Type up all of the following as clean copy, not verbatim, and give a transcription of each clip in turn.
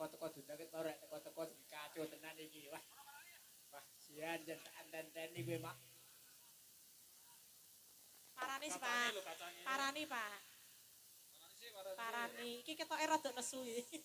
teko-teko dunake to rek teko-teko kacau tenan iki. Wah. Wah, sian jan anten-anteni kowe, Mak. Parani sih, Pak. Parani, Pak. Parani. Iki ketoke rada nesu iki.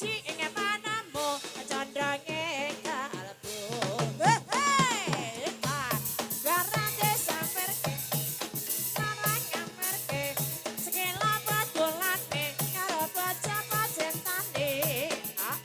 suci ing panamu condong ing kalbu garate samperke sarang ngamperke sekela padolane karo bocah pacentane ah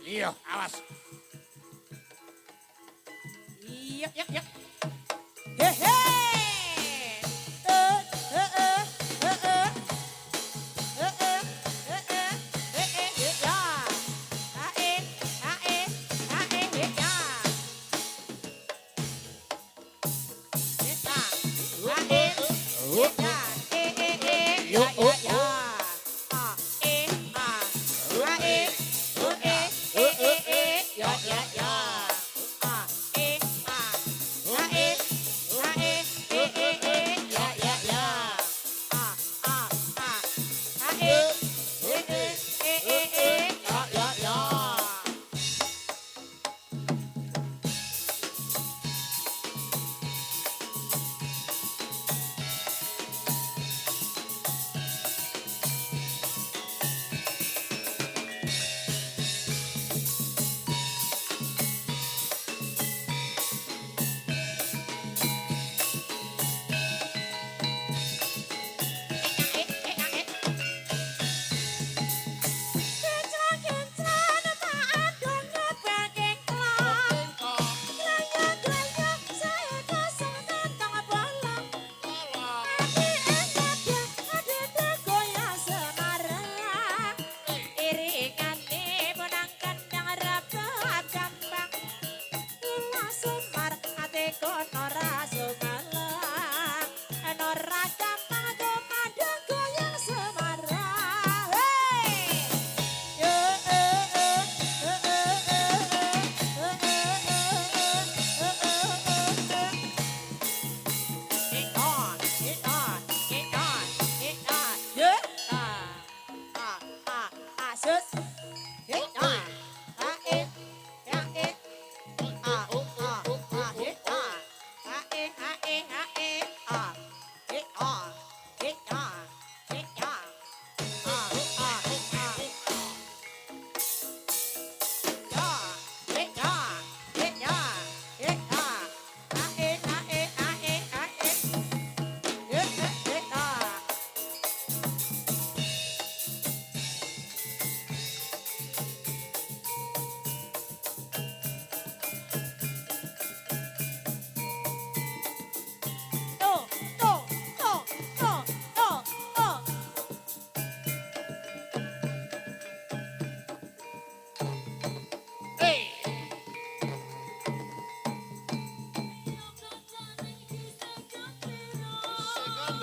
Iya, awas. Iya, iya, iya. Hehe.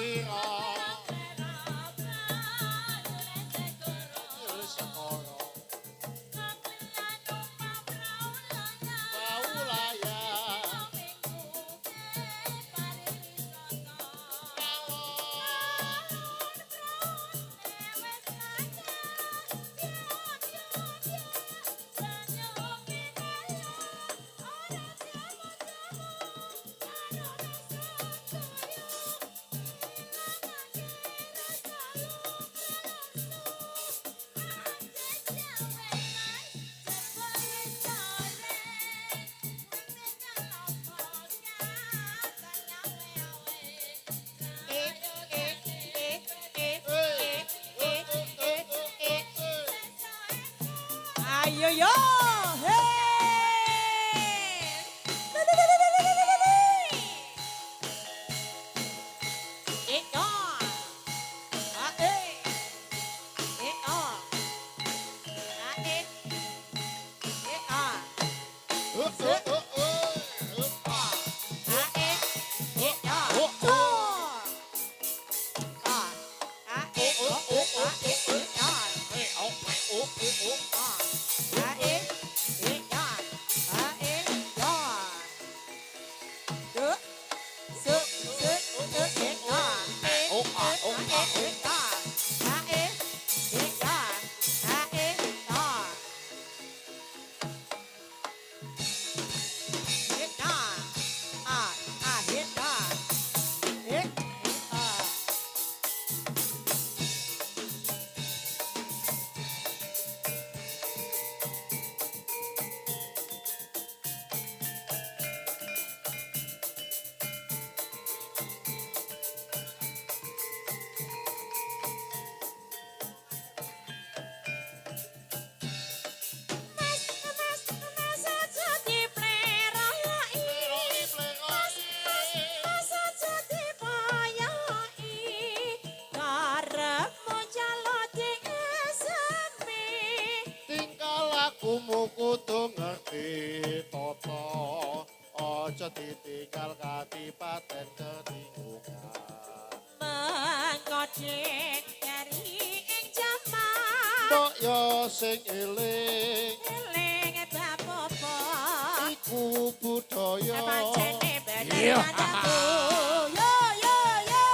sira sekara kaulaya Ayo yo, lakumu kudu ngerti tata aja ditinggal kadipaten kebingungan mengkodek dari ing jaman mbok yo sing eling eling bapopo iku budaya pancene bener kancaku yo yo yo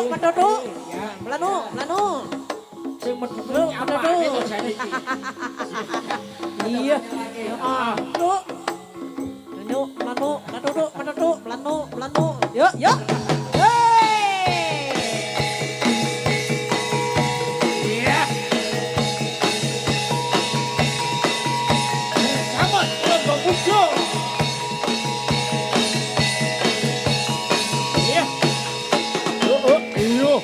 Menduduk. Melanu. Sing medhuk apa itu jane iki. Iya. Duduk. Menduduk, melanu. Yuk. Iya. Sambut Bang Pujo. Iya. Iyo.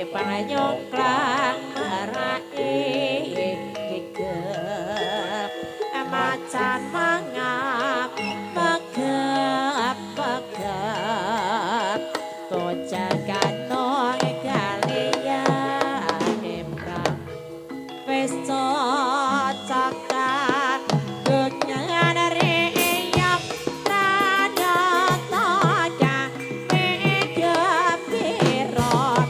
Panyongklang merai gegep macan mangap megep tojakan nong kaliyan emrang pesta cakak genyan reyap nada toja megep pirot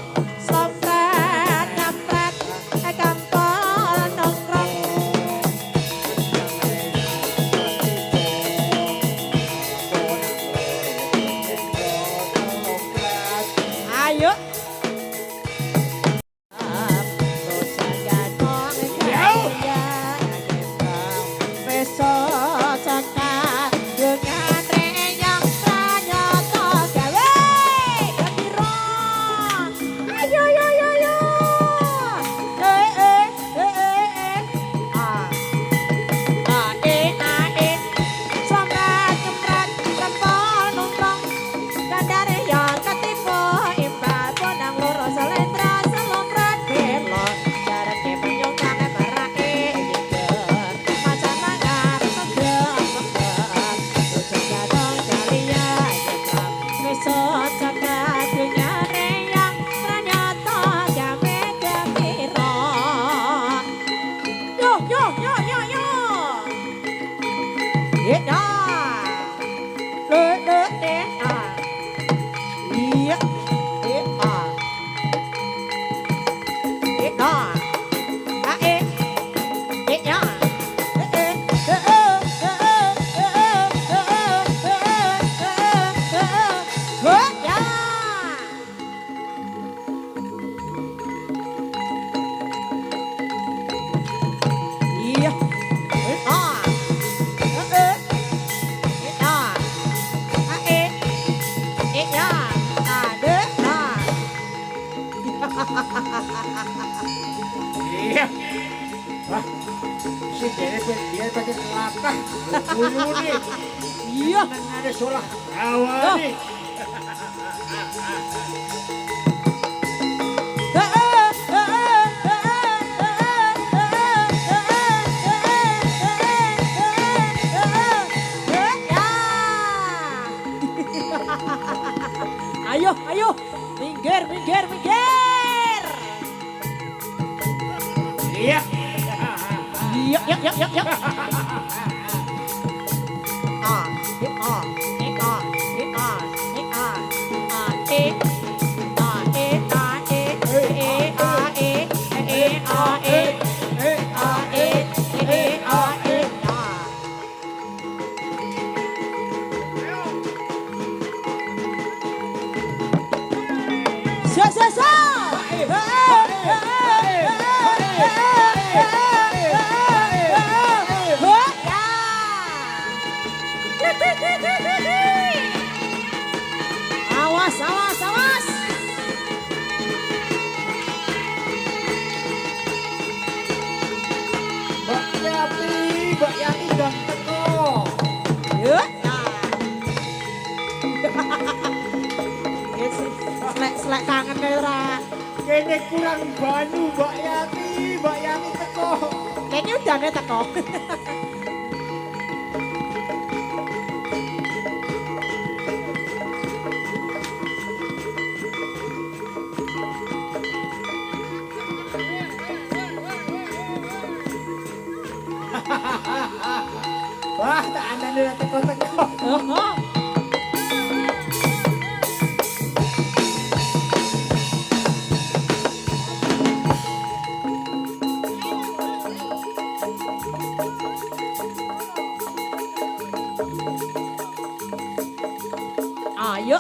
Katipo Iya. Wah. Si Dere dia tadi kelakah. Bulu nih. Iya. Ada solah. Awal nih. Ayo, ayo, minggir, minggir, minggir. Iya. Yuk, yuk, yuk, yuk, yuk. Ah, ah, ah, ah, Awas, awas, awas. Mbak Yati dan teko. Yuk. Selek kangen ora. Kene kurang banyu Mbak Yati teko. Kayaknya udah nih teko. Wah, tak ada nih teko-teko. Ayo.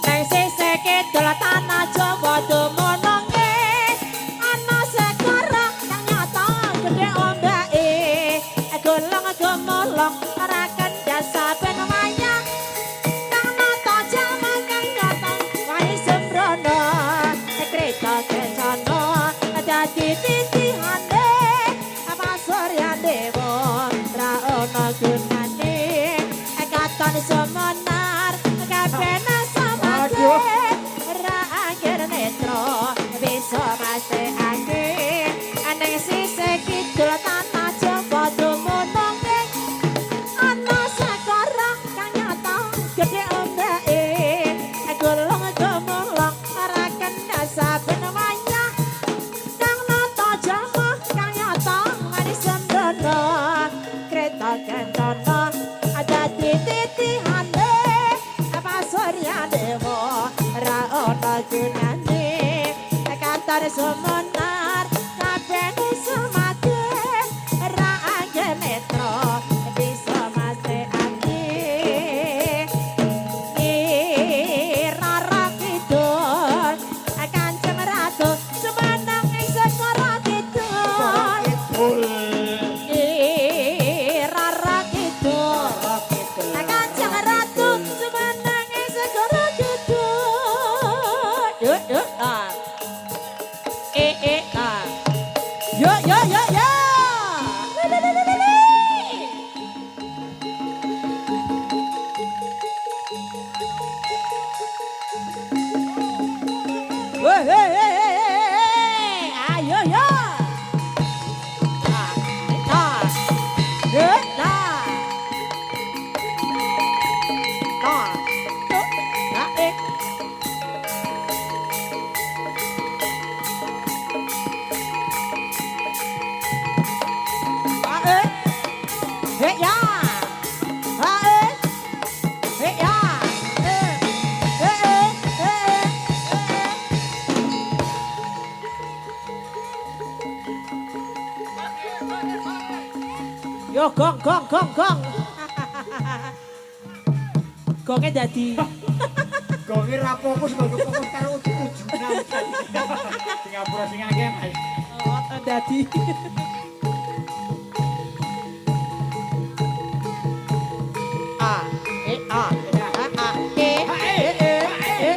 Neng sisih kidul tanah Jawa dumununge ana segara kang nyata gedhe ombake golong gemolong ora kendasa ben wayah kang nata jaman kang nyata wae sembrono kreta kencana dadi titihane apa surya dewa ra ono gunane katon semenar kabeh samade ra angger netro bisa mastekake aneng sisih kidul tanah Jawa dumununge ana segara kang nyata gedhe ombake golong gemolong ora kendasa ben wayah kang nata jama kang nyata manis sembrono kreta kencana dadi titihane apa surya dewa ra ono gunane katon semenar kabeh samade ra angger netro bisa mastekake Rara Kidul Kanjeng Ratu semenang ing segara kidul Rara Kidul Kanjeng Ratu semenang ing segara kidul yuk yuk ah ah yuk yuk yuk yuk Hey, hey, hey, hey, ayo, yo. Ah, nah, nah, nah, hey, ya, hey, ya, Yo gong gong gong gong. Gongnya jadi. Gonge ra fokus karo fokus karo tujuan. Singapura sing akeh, Mas. Oh, jadi. A, E, A, A, A, E, E, E, E,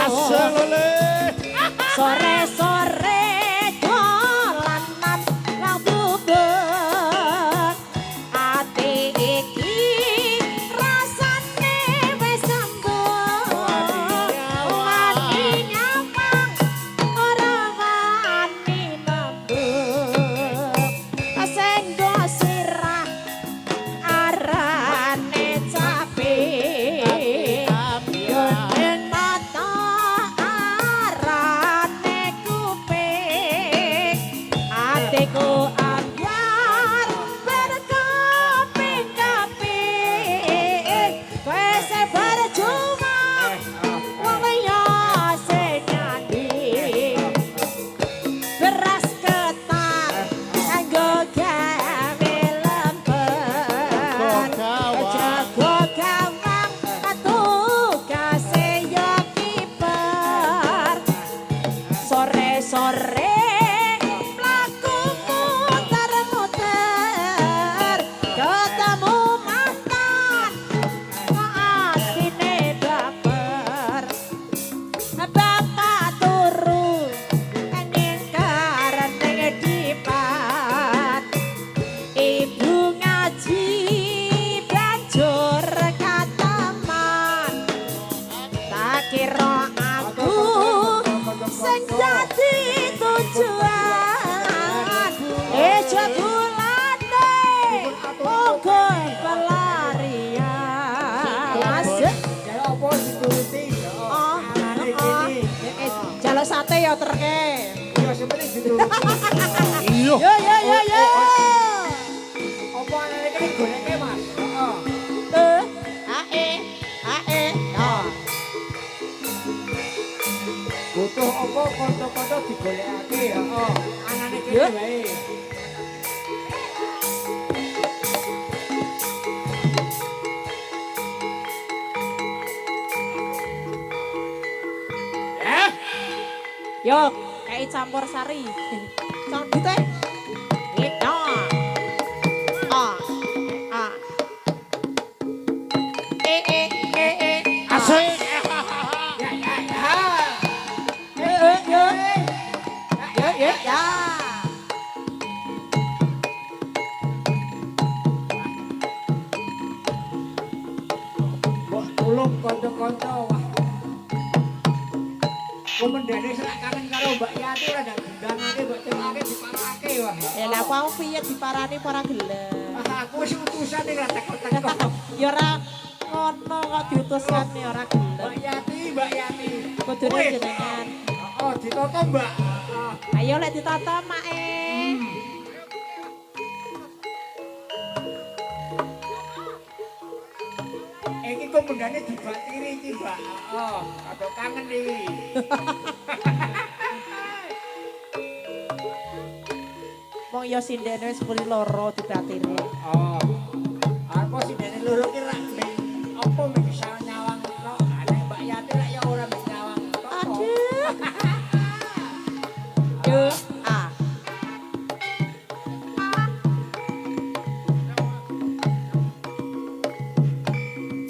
Asal oleh. Sore-sore dolanan nang bubuk ati iki rasane wis sembuh wani nyawang ora wani nembuk senggo sirah arane capek yen mata arane kuping atiku ambyar berkaping-kaping wis berjuma wong liya sing nyandi beras ketan kanggo gawe lemper jago gawang tugase yo kiper sore-sore mlaku muter-muter ketemu mantan atine baper bapak turu ning karene dipat ibu ngaji banjur kataman tak kira aku sing dadi tujuan jebulane uga pelarian asik Jare apa dituruti? oh Anane gini. jaluk sate ya terke Ya sebenarnya dituruti. Iya. yo yo yo yo Apa anane kene goleke, Mas? Heeh. ae ae yo Butuh apa kanca-kanca digolekake, heeh. Anane kene Yuk. wae. yo kayak campur sari sambute gitu ah ah Asik. Ya ya ya. yo ya Mbok tulung kanca-kanca wah. Komendane sak kangen karo Mbak Yati ora ndak gendangake mbok celake diparake wah. ya lah aku piye diparani ora gelem Ah, aku wis utusan ning ra teko-teko. ya ora ngono kok diutuskan ya ora Mbak gelem Yati, Mbak Yati. kudune Wis. jenengan Oh, ditoto Mbak. Heeh. ayo lek ditata mae Iki komendane dibatiri iki, Mbak. Heeh, kado kangen iki. wong ya sindene wis muni loro dibatiri Oh. Aku sing dene loro ki rak ning apa bisa nyawang tok. Nek Mbak Yati lek ya ora bisa nyawang tok. aduh yo ah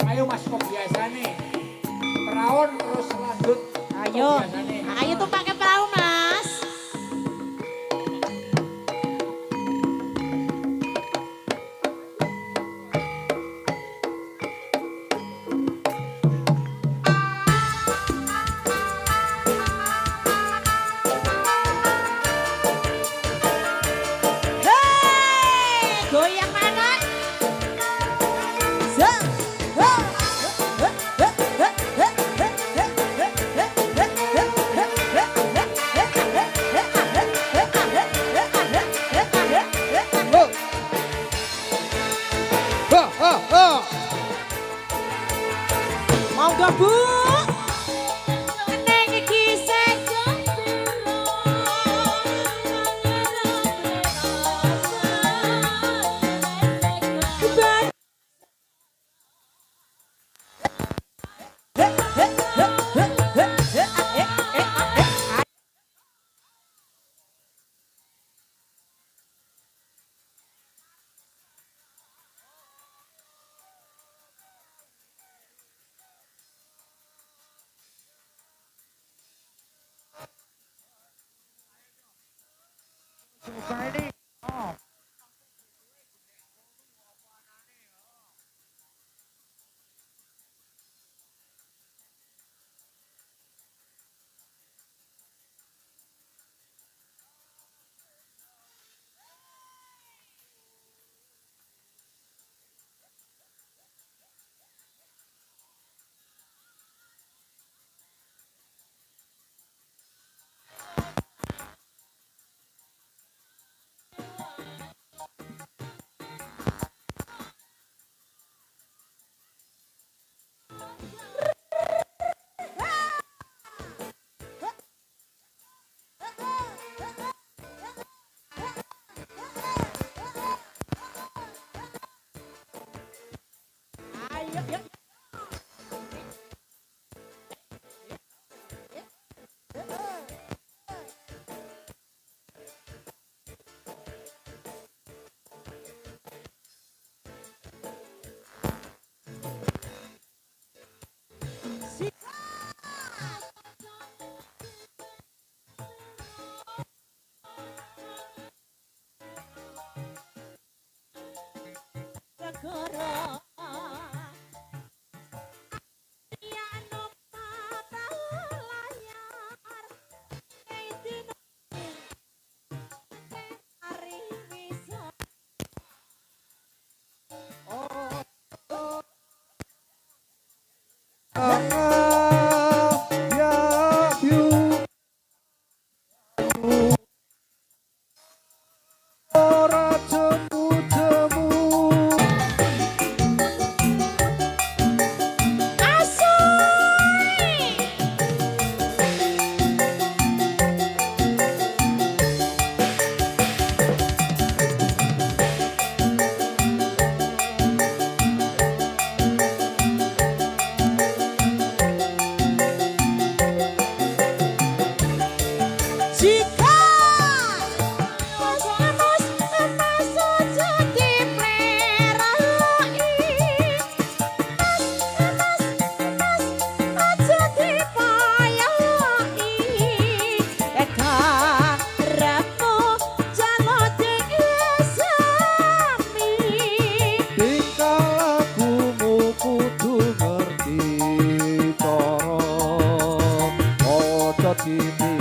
Ayo Mas kok biasane. Peraon terus lanjut. ayo Kok biasane? ayo tuh pakai perahu mas Friday. Oh. Ayo, yuk. Segera ya no mata layar Eidin hari bisa oh Ya biu ora jemu-jemu. jika mas saja diplerai mas aja dipayai karepmu jalo diisami Tingkah lakumu kudu ngerti cara. Ojo dimi